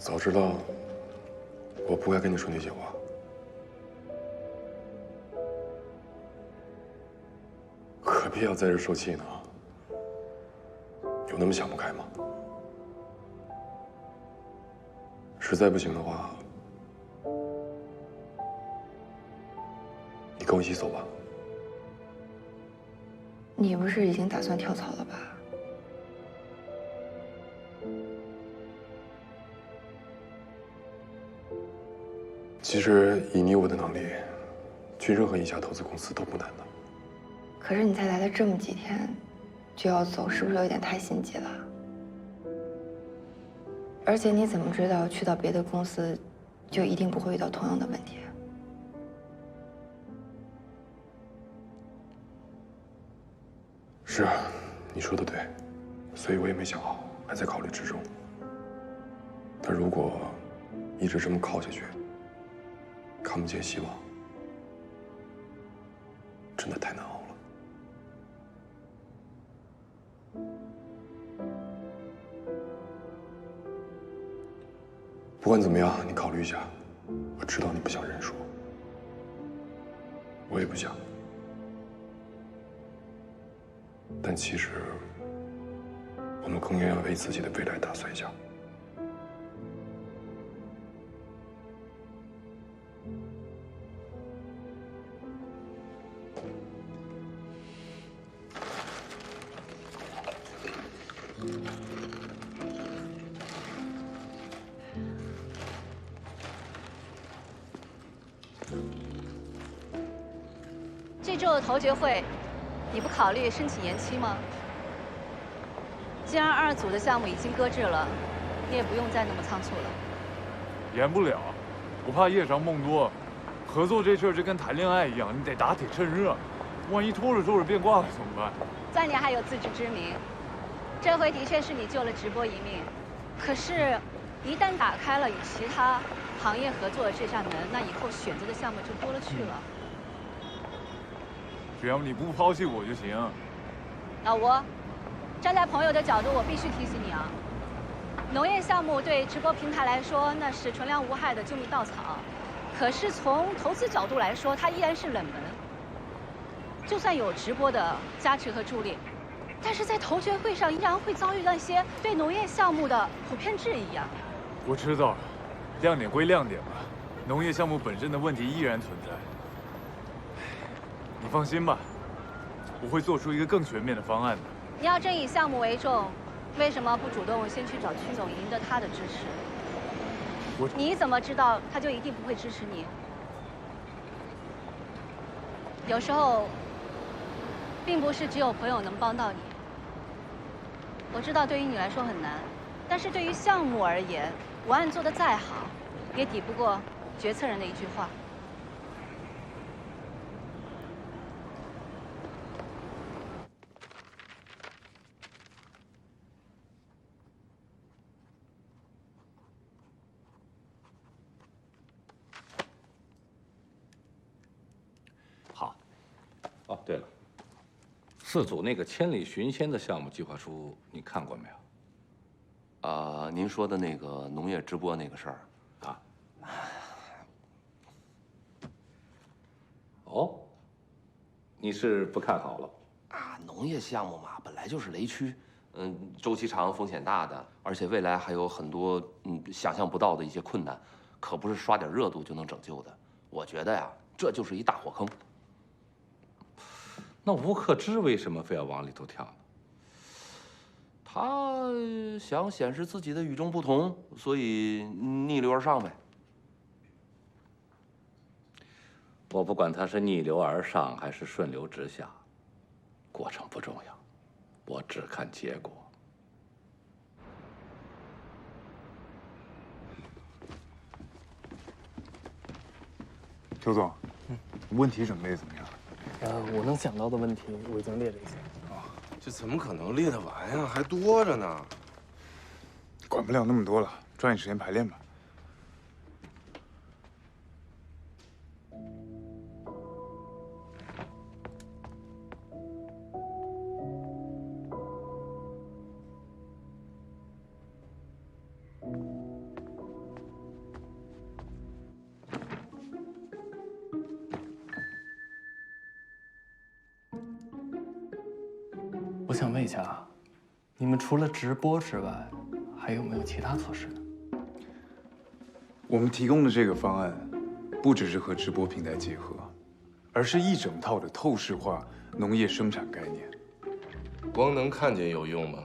早知道我不该跟你说那些话。何必要在这受气呢？有那么想不开吗？实在不行的话，你跟我一起走吧。你不是已经打算跳槽了吧？其实以你我的能力，去任何一家投资公司都不难的。可是你才来了这么几天，就要走，是不是有点太心急了？而且你怎么知道去到别的公司，就一定不会遇到同样的问题？是啊，你说的对，所以我也没想好，还在考虑之中。但如果一直这么靠下去，看不见希望，真的太难熬了。不管怎么样，你考虑一下。我知道你不想认输，我也不想。但其实，我们更应该为自己的未来打算一下。这周的头决会，你不考虑申请延期吗？既然2组的项目已经搁置了，你也不用再那么仓促了。延不了，我怕夜长梦多。合作这事儿就跟谈恋爱一样，你得打铁趁热。万一拖着拖着变卦了怎么办？算你还有自知之明。这回的确是你救了直播一命，可是，一旦打开了与其他行业合作的这扇门，那以后选择的项目就多了去了。只要你不抛弃我就行。老吴，站在朋友的角度，我必须提醒你啊，农业项目对直播平台来说那是纯良无害的救命稻草，可是从投资角度来说，它依然是冷门。就算有直播的加持和助力，但是在投决会上依然会遭遇那些对农业项目的普遍质疑啊。我知道了，亮点归亮点吧，农业项目本身的问题依然存在。你放心吧，我会做出一个更全面的方案的。你要真以项目为重，为什么不主动先去找曲总，赢得他的支持？你怎么知道他就一定不会支持你？有时候，并不是只有朋友能帮到你。我知道对于你来说很难，但是对于项目而言，文案做得再好，也抵不过决策人的一句话。好。哦，对了，4组那个千里寻仙的项目计划书你看过没有？您说的那个农业直播那个事儿，啊？哦，你是不看好了？农业项目嘛，本来就是雷区，周期长、风险大的，而且未来还有很多想象不到的一些困难，可不是刷点热度就能拯救的。我觉得呀，这就是一大火坑。那吴克之为什么非要往里头跳呢？他想显示自己的与众不同，所以逆流而上呗。我不管他是逆流而上还是顺流直下，过程不重要，我只看结果。邱总，问题准备怎么样？我能想到的问题我已经列了一下。这怎么可能列得完呀？还多着呢。管不了那么多了，抓紧时间排练吧。想问一下啊，你们除了直播之外，还有没有其他措施？我们提供的这个方案，不只是和直播平台结合，而是一整套的透视化农业生产概念。光能看见有用吗？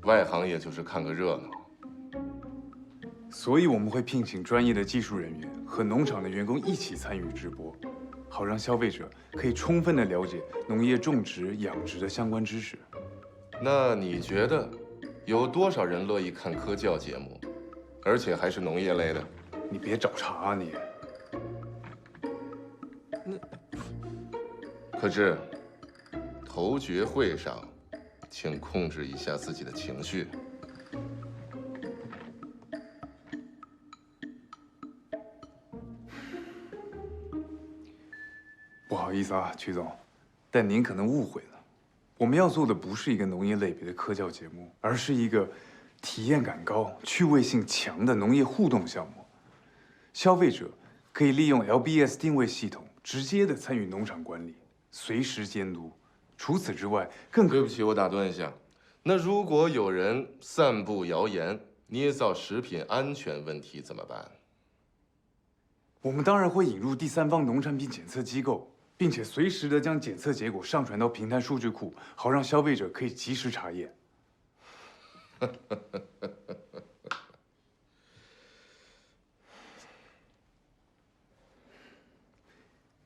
外行也就是看个热闹。所以我们会聘请专业的技术人员和农场的员工一起参与直播，好让消费者可以充分的了解农业种植、养殖的相关知识。那你觉得有多少人乐意看科教节目，而且还是农业类的？你别找茬啊你！可是，头决会上，请控制一下自己的情绪。不好意思啊，曲总，但您可能误会了。我们要做的不是一个农业类别的科教节目，而是一个体验感高、趣味性强的农业互动项目。消费者可以利用 LBS 定位系统直接的参与农场管理，随时监督。除此之外，对不起，我打断一下。那如果有人散布谣言，捏造食品安全问题怎么办？我们当然会引入第三方农产品检测机构，并且随时的将检测结果上传到平台数据库，好让消费者可以及时查验。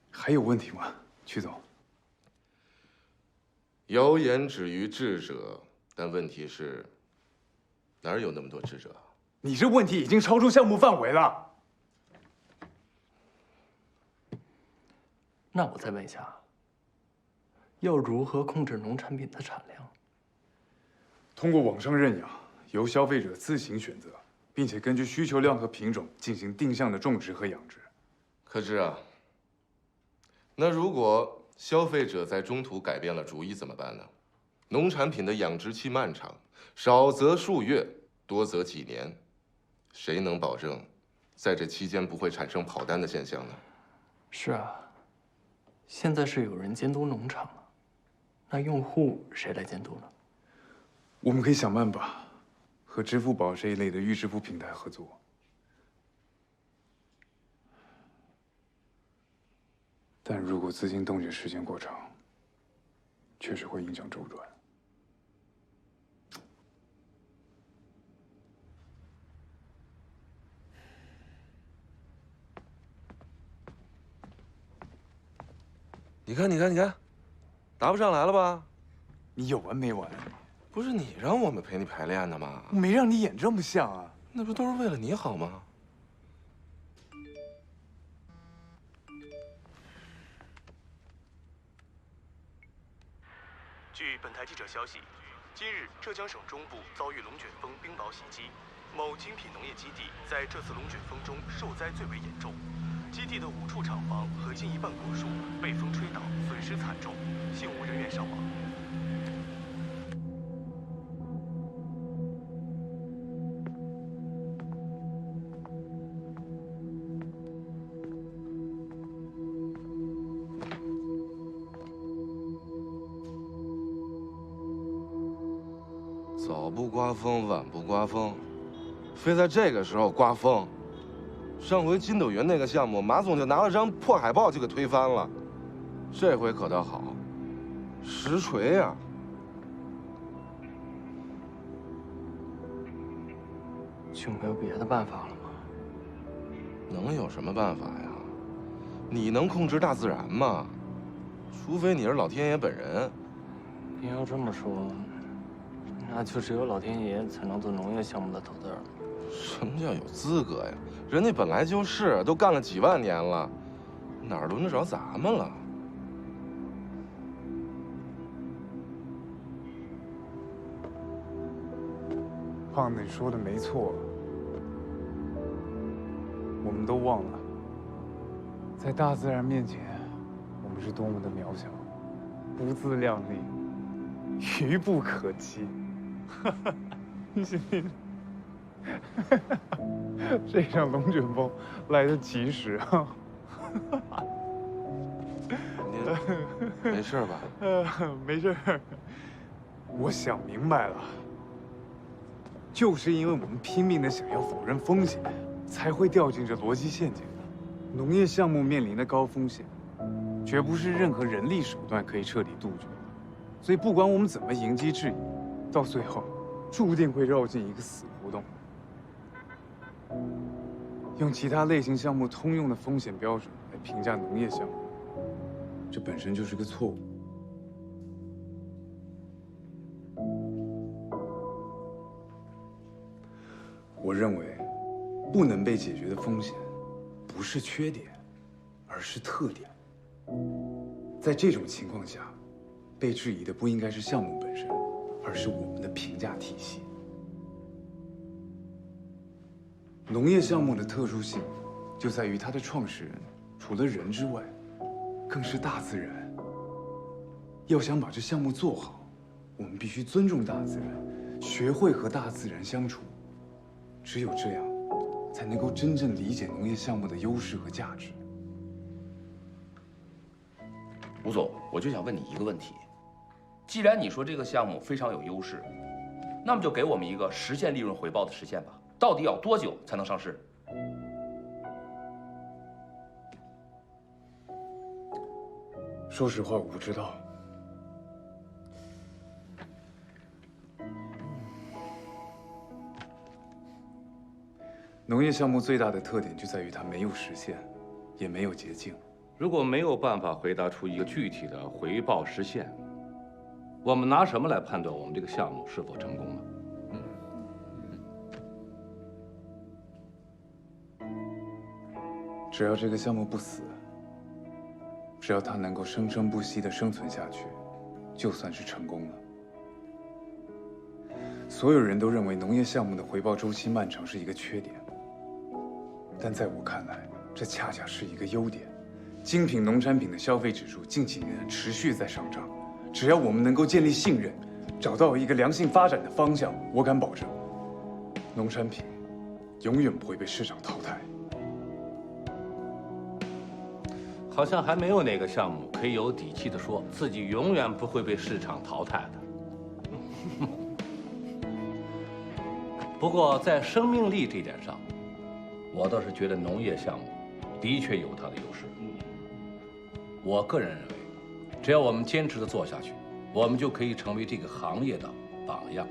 还有问题吗，曲总？谣言止于智者，但问题是，哪有那么多智者？你这问题已经超出项目范围了。那我再问一下，要如何控制农产品的产量？通过网上认养，由消费者自行选择，并且根据需求量和品种进行定向的种植和养殖。可是啊，那如果消费者在中途改变了主意怎么办呢？农产品的养殖期漫长，少则数月，多则几年，谁能保证在这期间不会产生跑单的现象呢？是啊，现在是有人监督农场了，那用户谁来监督呢？我们可以想办法和支付宝这一类的预支付平台合作。但如果资金冻结时间过长，确实会影响周转。你看，你看，你看，答不上来了吧？你有完没完？不是你让我们陪你排练的吗？我没让你演这么像啊！那不都是为了你好吗？据本台记者消息，今日浙江省中部遭遇龙卷风冰雹袭击，某精品农业基地在这次龙卷风中受灾最为严重。基地的5处厂房和近1半果树被风吹倒，损失惨重，幸无人员伤亡。早不刮风，晚不刮风，非在这个时候刮风。上回金斗园那个项目，马总就拿了张破海报就给推翻了。这回可倒好，实锤呀！就没有别的办法了吗？能有什么办法呀？你能控制大自然吗？除非你是老天爷本人。你要这么说，那就只有老天爷才能做农业项目的头子了。什么叫有资格呀？人家本来就是，都干了几万年了，哪儿轮得着咱们了？胖子，你说的没错，我们都忘了，在大自然面前，我们是多么的渺小，不自量力，愚不可及。你信不信？这场龙卷风来得及时啊！您没事吧？没事。我想明白了，就是因为我们拼命的想要否认风险，才会掉进这逻辑陷阱的。农业项目面临的高风险，绝不是任何人力手段可以彻底杜绝的。所以，不管我们怎么迎击质疑，到最后，注定会绕进一个死胡同。用其他类型项目通用的风险标准来评价农业项目，这本身就是个错误。我认为，不能被解决的风险，不是缺点，而是特点。在这种情况下，被质疑的不应该是项目本身，而是我们的评价体系。农业项目的特殊性，就在于它的创始人除了人之外，更是大自然。要想把这项目做好，我们必须尊重大自然，学会和大自然相处。只有这样，才能够真正理解农业项目的优势和价值。吴总，我就想问你一个问题：既然你说这个项目非常有优势，那么就给我们一个实现利润回报的时限吧。到底要多久才能上市？说实话，我不知道。农业项目最大的特点就在于它没有实现，也没有捷径。如果没有办法回答出一个具体的回报实现，我们拿什么来判断我们这个项目是否成功呢？只要这个项目不死，只要它能够生生不息地生存下去，就算是成功了。所有人都认为农业项目的回报周期漫长是一个缺点，但在我看来，这恰恰是一个优点。精品农产品的消费指数近几年持续在上涨，只要我们能够建立信任，找到一个良性发展的方向，我敢保证，农产品永远不会被市场淘汰。好像还没有哪个项目可以有底气地说自己永远不会被市场淘汰的。不过在生命力这点上，我倒是觉得农业项目的确有它的优势。我个人认为，只要我们坚持地做下去，我们就可以成为这个行业的榜样。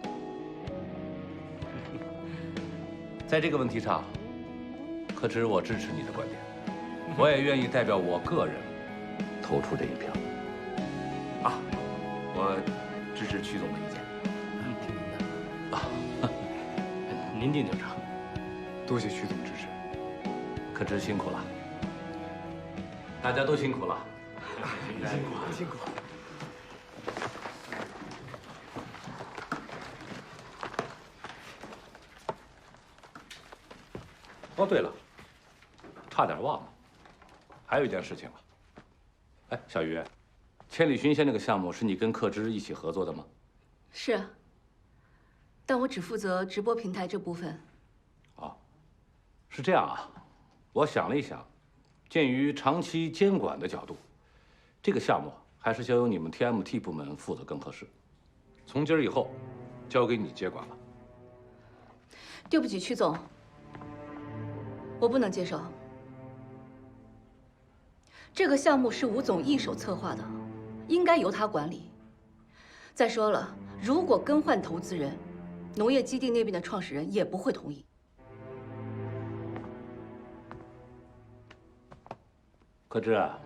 在这个问题上，可知我支持你的观点。我也愿意代表我个人投出这一票。啊，我支持曲总的意见。您定就成。多谢曲总支持。可知辛苦了，大家都辛苦了。辛苦了，辛苦了。哦，对了，差点忘了，还有一件事情了。哎，小鱼，千里寻仙那个项目是你跟克之一起合作的吗？是啊，但我只负责直播平台这部分。哦，是这样啊。我想了一想，鉴于长期监管的角度，这个项目还是交由你们 TMT 部门负责更合适。从今儿以后，交给你接管了。对不起，曲总，我不能接受。这个项目是吴总一手策划的，应该由他管理。再说了，如果更换投资人，农业基地那边的创始人也不会同意。可知啊，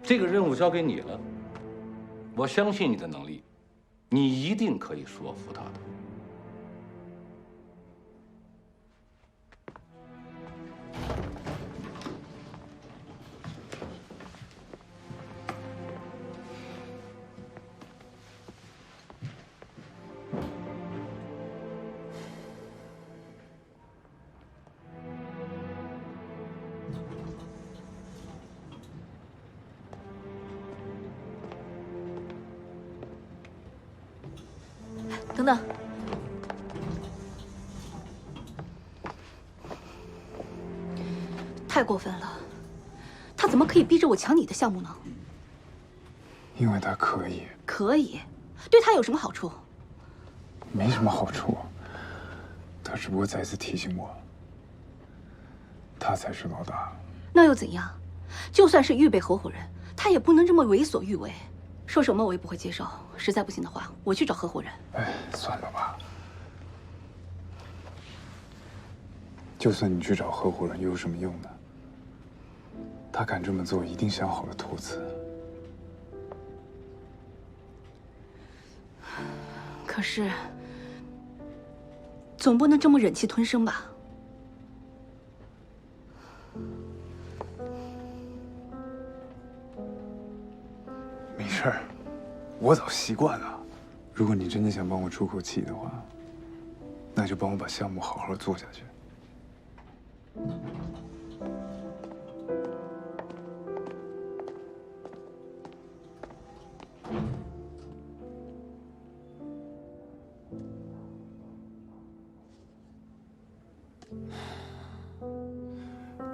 这个任务交给你了，我相信你的能力，你一定可以说服他的。等等，太过分了！他怎么可以逼着我抢你的项目呢？因为他可以。可以，对他有什么好处？没什么好处，他只不过再次提醒我，他才是老大。那又怎样？就算是预备合伙人，他也不能这么为所欲为。说什么我也不会接受。实在不行的话，我去找合伙人。哎，算了吧。就算你去找合伙人，又有什么用呢？他敢这么做，一定想好了托辞。可是，总不能这么忍气吞声吧？没事儿，我早习惯了。如果你真的想帮我出口气的话，那就帮我把项目好好做下去。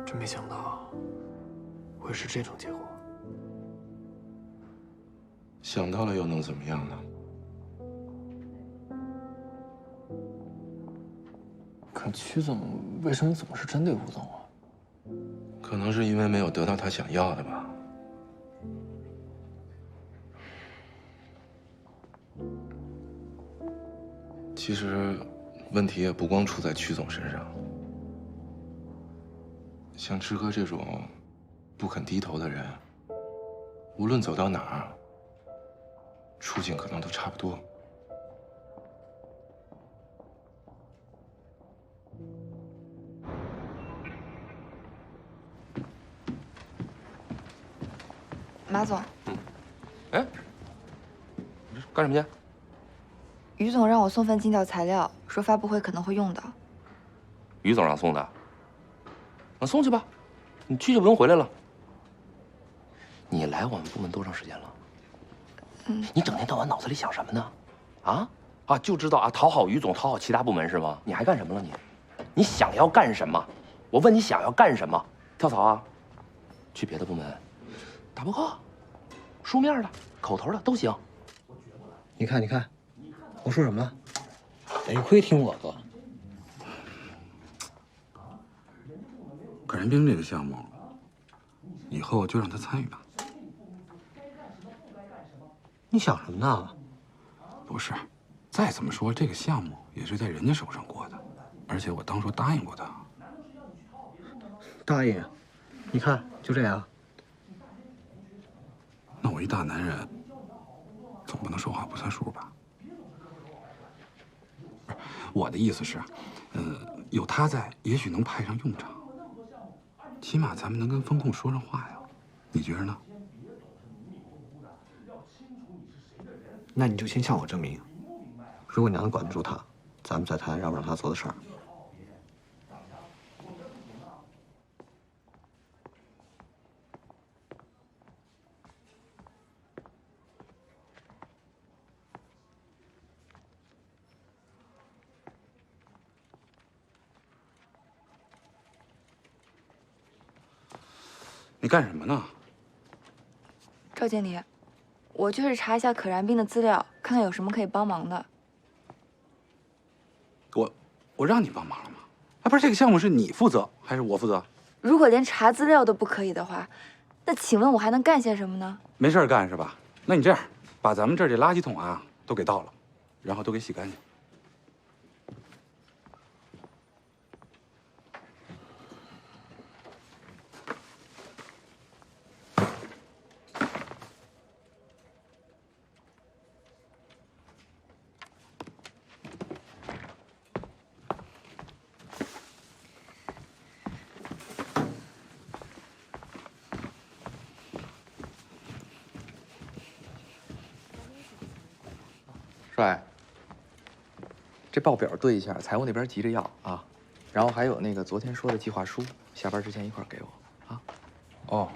真没想到会是这种结果。想到了又能怎么样呢？可曲总为什么总是针对吴总啊？可能是因为没有得到他想要的吧。其实，问题也不光出在曲总身上。像志哥这种不肯低头的人，无论走到哪儿，处境可能都差不多。马总，哎，你这干什么去？于总让我送份尽调材料，说发布会可能会用到。于总让送的，那送去吧，你去就不用回来了。你来我们部门多长时间了？你整天到晚脑子里想什么呢？啊，就知道啊，讨好于总，讨好其他部门是吗？你还干什么了你？你想要干什么？我问你想要干什么？跳槽啊？去别的部门打报告，书面的、口头的都行。你看，我说什么了？得亏听我的。可燃冰这个项目，以后就让他参与吧。你想什么呢？不是，再怎么说这个项目也是在人家手上过的，而且我当初答应过他。答应？你看，就这样。那我一大男人，总不能说话不算数吧？不是，我的意思是，有他在，也许能派上用场。起码咱们能跟风控说上话呀，你觉着呢？那你就先向我证明，如果你能管得住他，咱们再谈让不让他做的事儿。你干什么呢？赵经理，我就是查一下可燃冰的资料，看看有什么可以帮忙的。我让你帮忙了吗？啊，不是，这个项目是你负责还是我负责？如果连查资料都不可以的话，那请问我还能干些什么呢？没事干是吧？那你这样，把咱们这儿这垃圾桶啊都给倒了，然后都给洗干净。帅，这报表对一下，财务那边急着要啊，然后还有那个昨天说的计划书，下班之前一块儿给我啊。哦。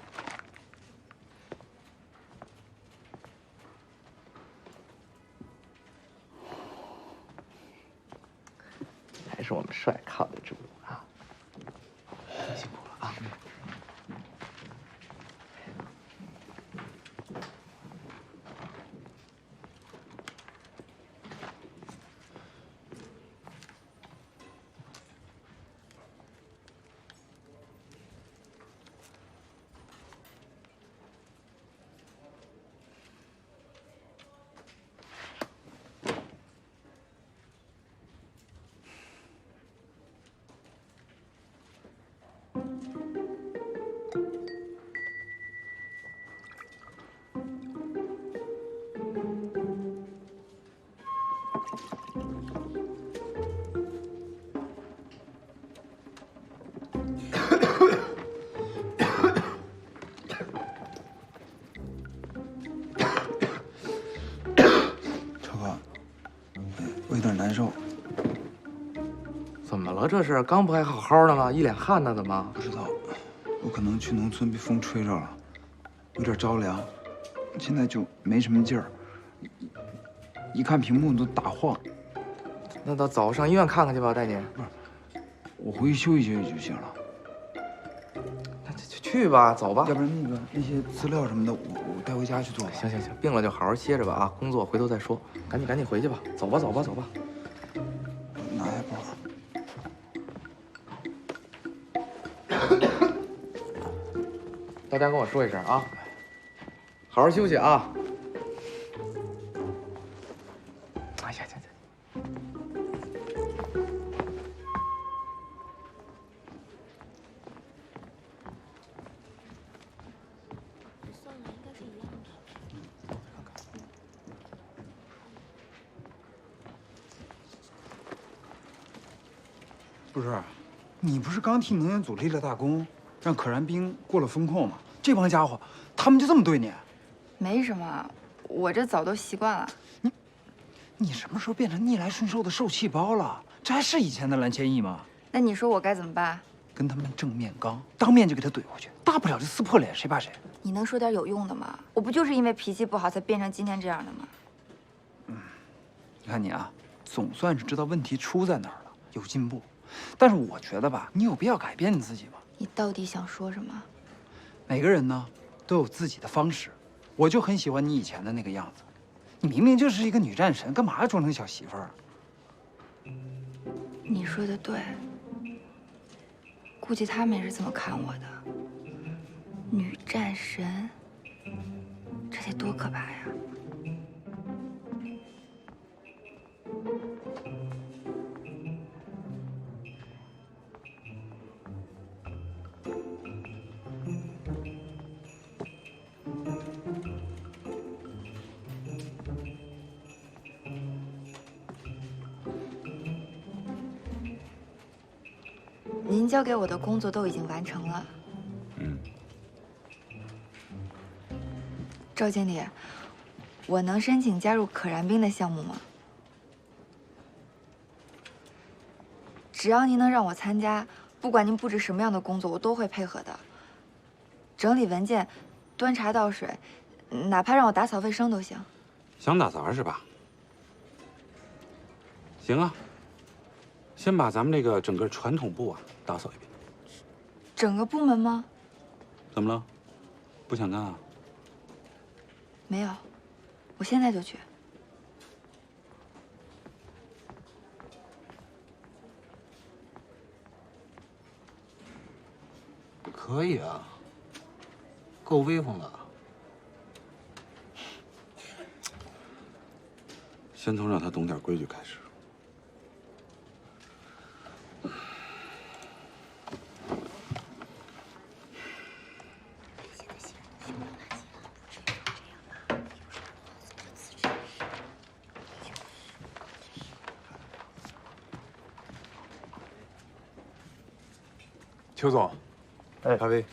还是我们帅靠得住啊，辛苦了啊。吧，我有点难受。怎么了？这是刚不还好好的吗？一脸汗呢，怎么？不知道，我可能去农村被风吹着了，有点着凉，现在就没什么劲儿。一看屏幕都打晃。那走上医院看看去吧，带你。不是，我回去休息休息就行了。那就去吧，走吧。要不然那些资料什么的，我带回家去做吧。行，病了就好好歇着吧啊，工作回头再说。赶紧回去吧，走吧。拿下包。到家跟我说一声啊，好好休息啊。哎呀，不是，你不是刚替能源组立了大功，让可燃冰过了风控吗？这帮家伙，他们就这么对你？没什么，我这早都习惯了。你什么时候变成逆来顺受的受气包了？这还是以前的蓝千亿吗？那你说我该怎么办？跟他们正面刚，当面就给他怼回去，大不了就撕破脸，谁怕谁？你能说点有用的吗？我不就是因为脾气不好才变成今天这样的吗？你看你啊，总算是知道问题出在哪儿了，有进步。但是我觉得吧，你有必要改变你自己吗？你到底想说什么？每个人呢都有自己的方式，我就很喜欢你以前的那个样子。你明明就是一个女战神，干嘛要装成小媳妇儿？你说的对，估计他们也是这么看我的。女战神，这得多可怕呀！您交给我的工作都已经完成了。赵经理，我能申请加入可燃冰的项目吗？只要您能让我参加，不管您布置什么样的工作，我都会配合的。整理文件、端茶倒水，哪怕让我打扫卫生都行。想打杂是吧？行啊，先把咱们这个整个传统部啊打扫一遍。整个部门吗？怎么了？不想干啊？没有，我现在就去。可以啊，够威风的。先从让他懂点规矩开始。邱总，咖啡。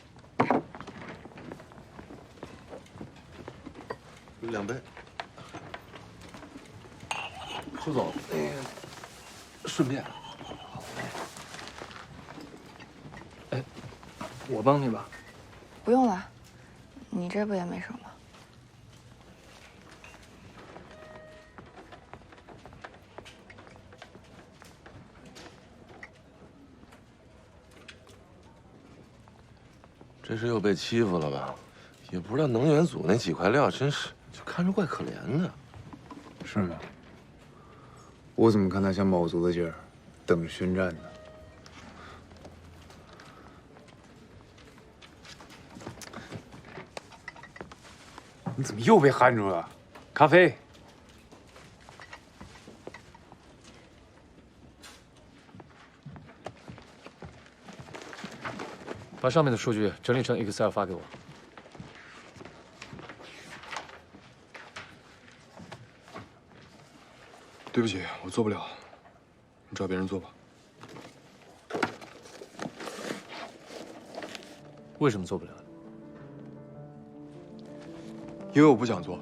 2杯。邱总，顺便，我帮你吧。不用了，你这不也没什么。这是又被欺负了吧？也不知道能源组那几块料，真是就看着怪可怜的。是吗？我怎么看他像卯足了劲儿，等着宣战呢？你怎么又被喊住了？咖啡。把上面的数据整理成 Excel 发给我。对不起，我做不了，你找别人做吧。为什么做不了？因为我不想做。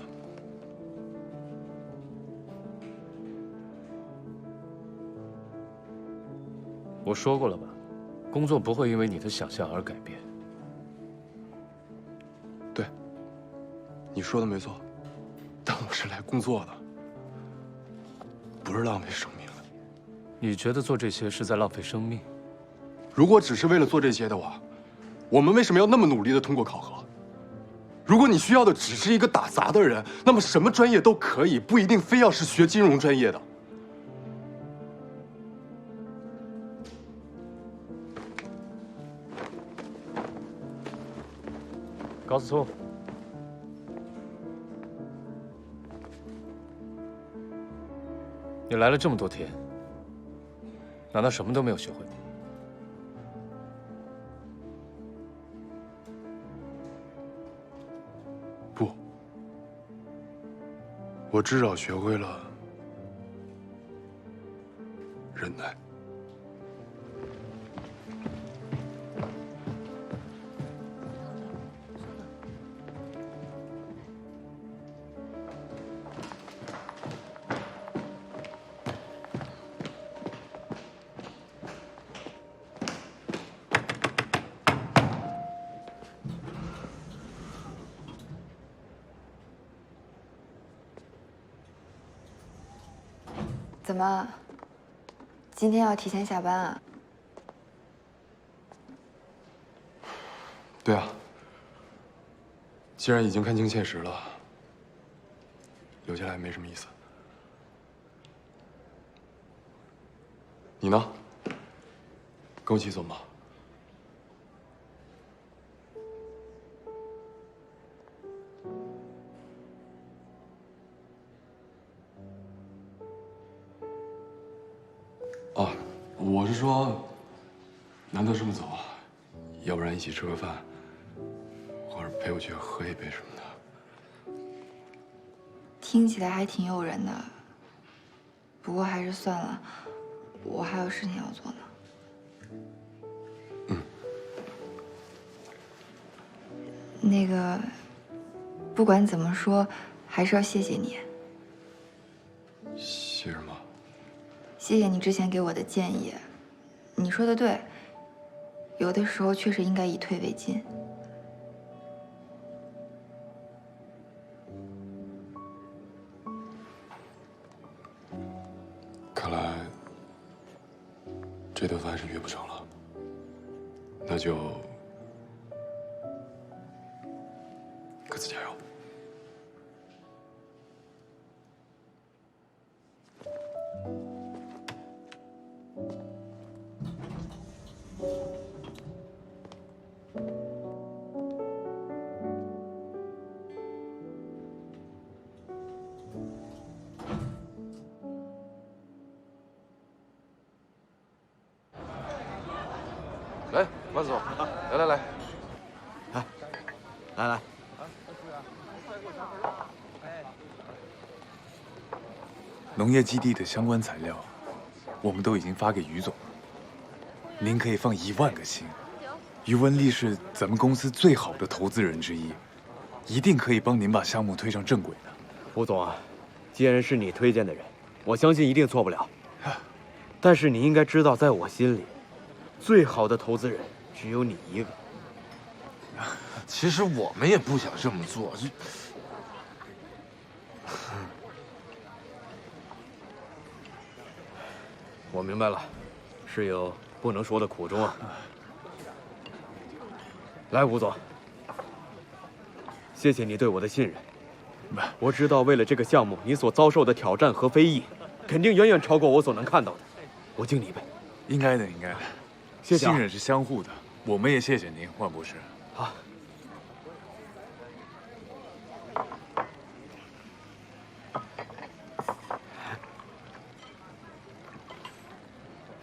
我说过了吧，工作不会因为你的想象而改变。对，你说的没错，但我是来工作的，不是浪费生命的。你觉得做这些是在浪费生命？如果只是为了做这些的话，我们为什么要那么努力的通过考核？如果你需要的只是一个打杂的人，那么什么专业都可以，不一定非要是学金融专业的。高思聪，你来了这么多天，难道什么都没有学会吗？不，我至少学会了忍耐。怎么，今天要提前下班啊？对啊，既然已经看清现实了，留下来也没什么意思。你呢？跟我一起走吗？哦，我是说，难得这么早啊，要不然一起吃个饭，或者陪我去喝一杯什么的。听起来还挺诱人的，不过还是算了，我还有事情要做呢。那个，不管怎么说，还是要谢谢你。谢什么？谢谢你之前给我的建议，你说的对，有的时候确实应该以退为进。看来这顿饭是约不成了，那就各自加油。来，万总，来来来，来，农业基地的相关材料，我们都已经发给于总了。您可以放10000个心，于文丽是咱们公司最好的投资人之一，一定可以帮您把项目推上正轨的。吴总啊，既然是你推荐的人，我相信一定错不了。但是你应该知道，在我心里，最好的投资人只有你一个。其实我们也不想这么做，我明白了，是有不能说的苦衷啊。来，吴总，谢谢你对我的信任。我知道为了这个项目，你所遭受的挑战和非议，肯定远远超过我所能看到的。我敬你一杯。应该的，应该的。谢谢啊。信任是相互的，我们也谢谢您，万博士。好。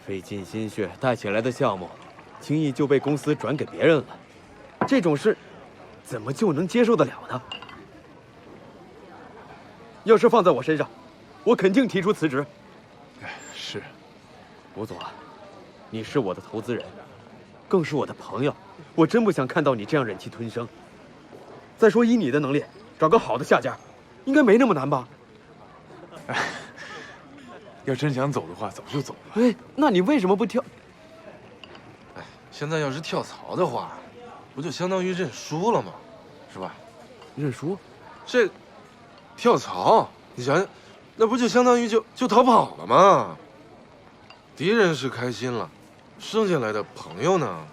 费尽心血带起来的项目，轻易就被公司转给别人了，这种事，怎么就能接受得了呢？要是放在我身上，我肯定提出辞职。是，吴总啊，你是我的投资人，更是我的朋友，我真不想看到你这样忍气吞声。再说，以你的能力，找个好的下家，应该没那么难吧？要真想走的话，早就走了。哎，那你为什么不挑？现在要是跳槽的话，不就相当于认输了吗？是吧？认输？这跳槽，你想想，那不就相当于就逃跑了吗？敌人是开心了，剩下来的朋友呢？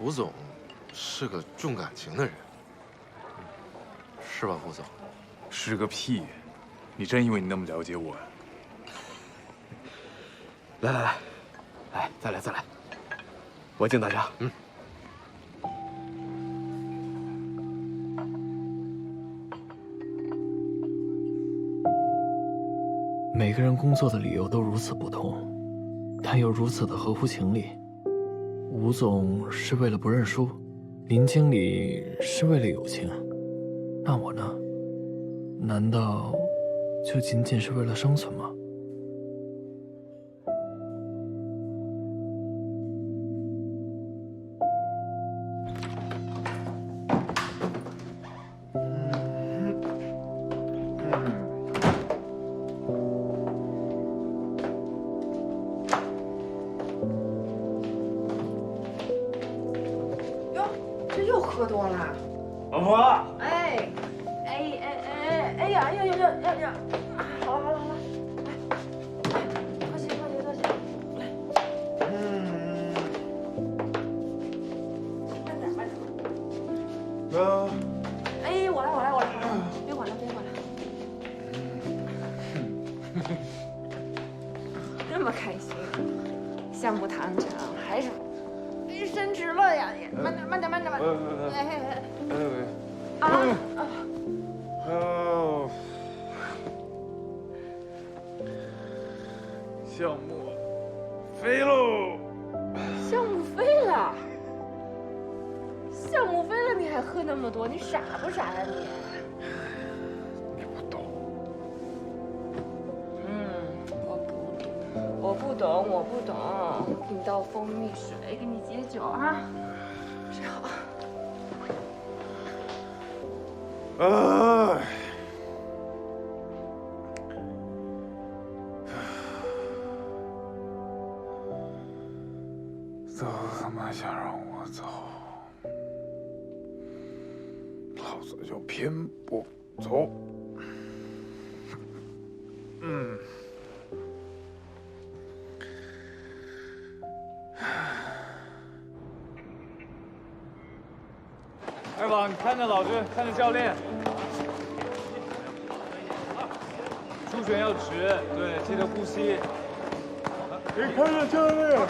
吴总是个重感情的人，是吧，吴总？是个屁！你真以为你那么了解我呀？来，再来，我敬大家。每个人工作的理由都如此不同，但又如此的合乎情理。吴总是为了不认输，林经理是为了友情，那我呢？难道就仅仅是为了生存吗？喝多了，老婆。哎呀！好了，来，喝起，来。慢点。哎，我来，别管了。这么开心，项目谈成还是升职了呀！慢点。项目飞喽！项目飞了，你还喝那么多，你傻不傻呀你？你不懂。我不懂。给你倒蜂蜜水，给你解酒啊。哎，都他妈想让我走，老子就偏不走。二宝，你看着老师，看着教练。出拳要直，对，记得呼吸。你看着教练。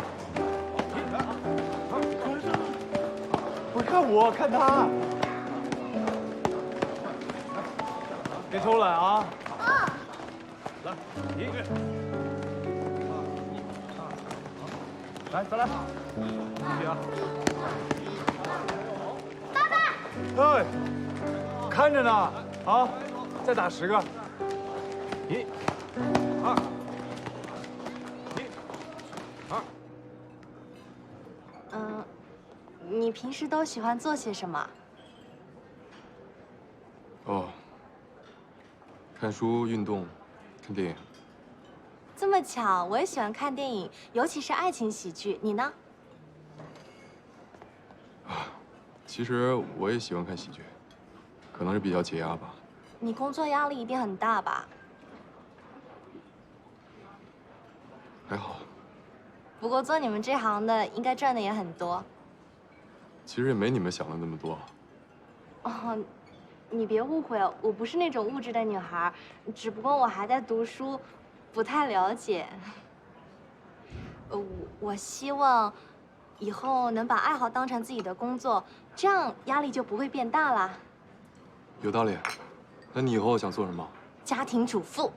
不看我，看他。别偷懒啊！来，一个。来，再来。起啊！哎，看着呢，啊，再打10个。1、2、1、2。你平时都喜欢做些什么？哦，看书、运动、看电影。这么巧，我也喜欢看电影，尤其是爱情喜剧。你呢？其实我也喜欢看喜剧，可能是比较解压吧。你工作压力一定很大吧？还好，不过做你们这行的，应该赚的也很多。其实也没你们想的那么多。哦，你别误会，我不是那种物质的女孩，只不过我还在读书，不太了解。我希望以后能把爱好当成自己的工作，这样压力就不会变大啦。有道理。那你以后想做什么？家庭主妇。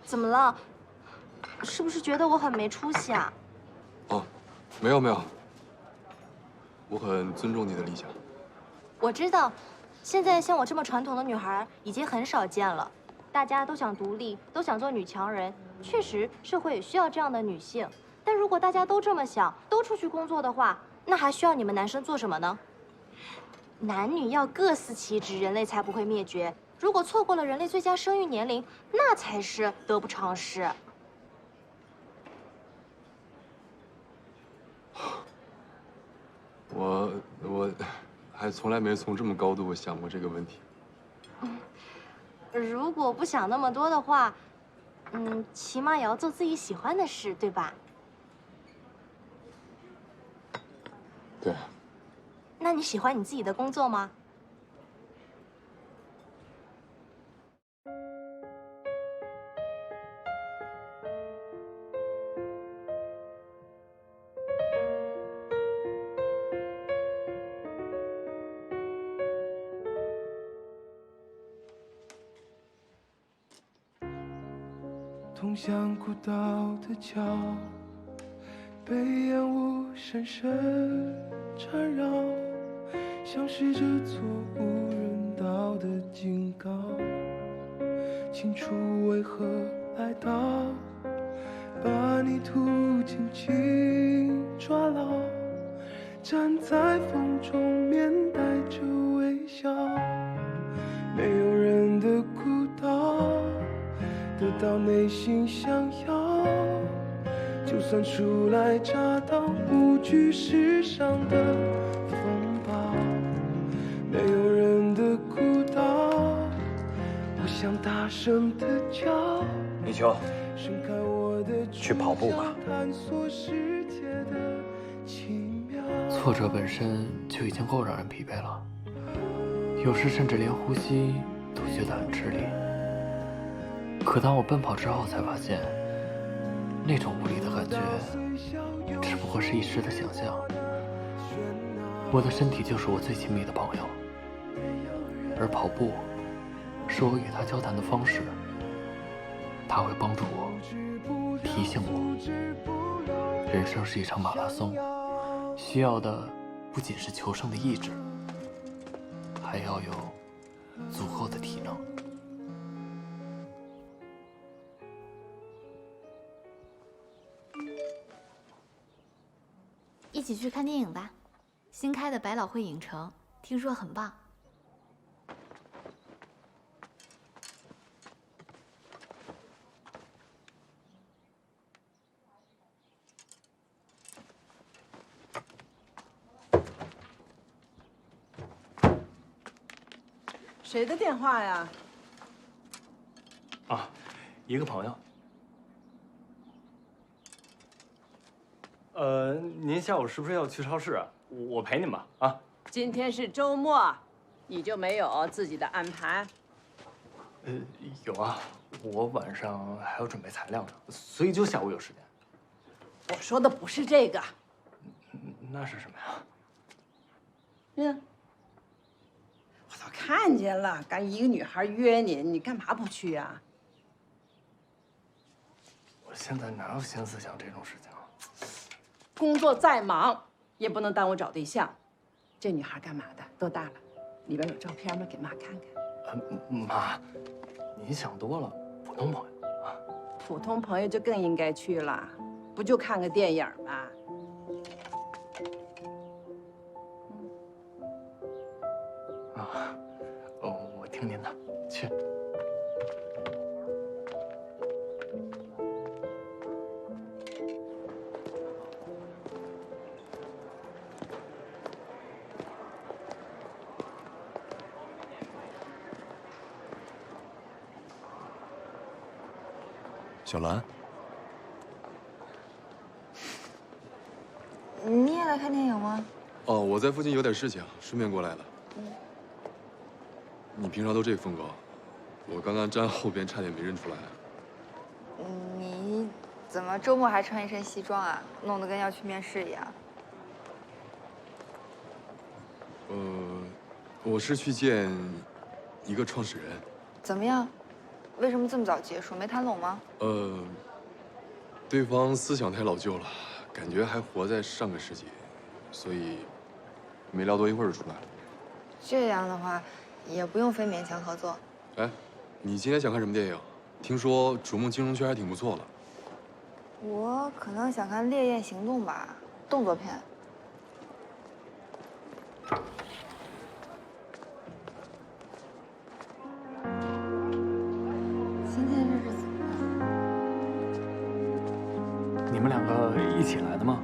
怎么了？是不是觉得我很没出息啊？哦，没有。我很尊重你的理想。我知道，现在像我这么传统的女孩已经很少见了，大家都想独立，都想做女强人。确实，社会也需要这样的女性。但如果大家都这么想，都出去工作的话，那还需要你们男生做什么呢？男女要各司其职，人类才不会灭绝。如果错过了人类最佳生育年龄，那才是得不偿失。我还从来没从这么高度想过这个问题。如果不想那么多的话，起码也要做自己喜欢的事，对吧？对。那你喜欢你自己的工作吗？通向古道的桥，被烟雾深深缠绕，像是这座无人岛的警告。清楚为何来到，把你途紧紧抓牢，站在风中面带着微笑，没有人的孤岛。得到内心想要，就算初来乍到，无惧世上的风暴。没有人的孤岛，我想大声的叫。泥鳅，去跑步吧。挫折本身就已经够让人疲惫了，有时甚至连呼吸都觉得很吃力。可当我奔跑之后，才发现，那种无力的感觉，只不过是一时的想象。我的身体就是我最亲密的朋友，而跑步，是我与他交谈的方式。他会帮助我，提醒我，人生是一场马拉松，需要的不仅是求胜的意志，还要有足够的体能。一起去看电影吧，新开的百老汇影城，听说很棒。谁的电话呀？啊，一个朋友。您下午是不是要去超市啊？我陪您吧。啊，今天是周末，你就没有自己的安排？有啊，我晚上还要准备材料呢，所以就下午有时间。我说的不是这个。那是什么呀？我都看见了，刚一个女孩约你，你干嘛不去呀？我现在哪有心思想这种事情？工作再忙，也不能耽误找对象。这女孩干嘛的？多大了？里边有照片吗？给妈看看。妈，您想多了，普通朋友啊。普通朋友就更应该去了，不就看个电影吗？啊，我听您的，去。小兰，你也来看电影吗？哦，我在附近有点事情，顺便过来的。你平常都这风格，我刚刚站后边差点没认出来。你怎么周末还穿一身西装啊？弄得跟要去面试一样。我是去见一个创始人。怎么样？为什么这么早结束？没谈拢吗？对方思想太老旧了，感觉还活在上个世纪，所以没聊多一会儿就出来了。这样的话，也不用非勉强合作。哎，你今天想看什么电影？听说逐梦金融圈还挺不错的。我可能想看《烈焰行动》吧，动作片。今天这是怎么你们两个一起来的吗？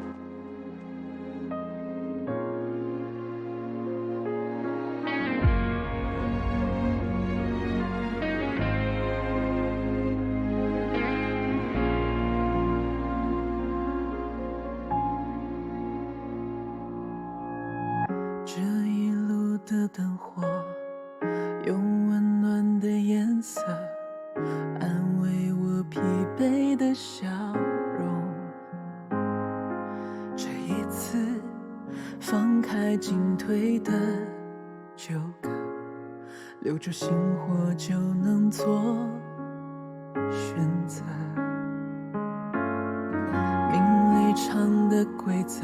灯火，用温暖的颜色安慰我疲惫的笑容。这一次放开进退的纠葛，留住星火就能做选择。名利场的规则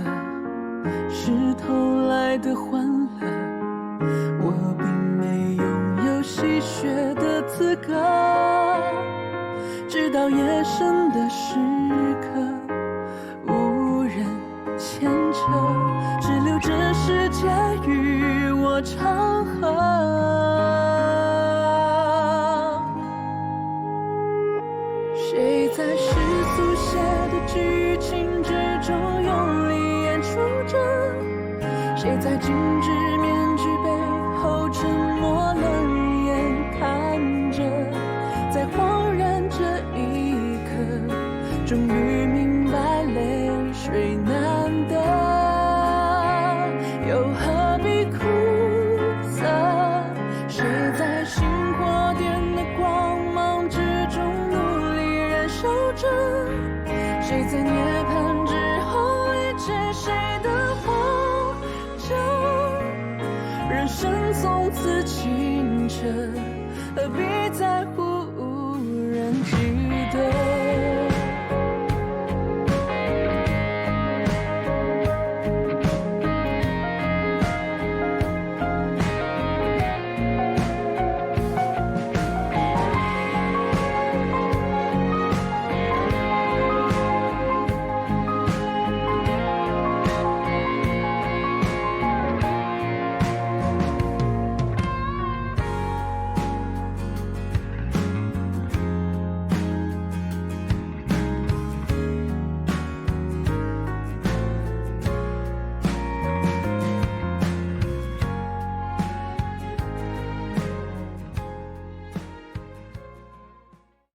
是偷来的欢乐，我并没拥有戏谑的资格。直到夜深的时刻，无人牵扯，只留这世界与我长河。谁在世俗写的剧情之中用力演出着？谁在精致面具背后沉默冷眼看着？在恍然这一刻，终于明白泪水难得，又何必苦涩？谁在星火点的光芒之中努力燃烧着？谁在涅槃之后理解谁的活着？人生从此清澈，何必在乎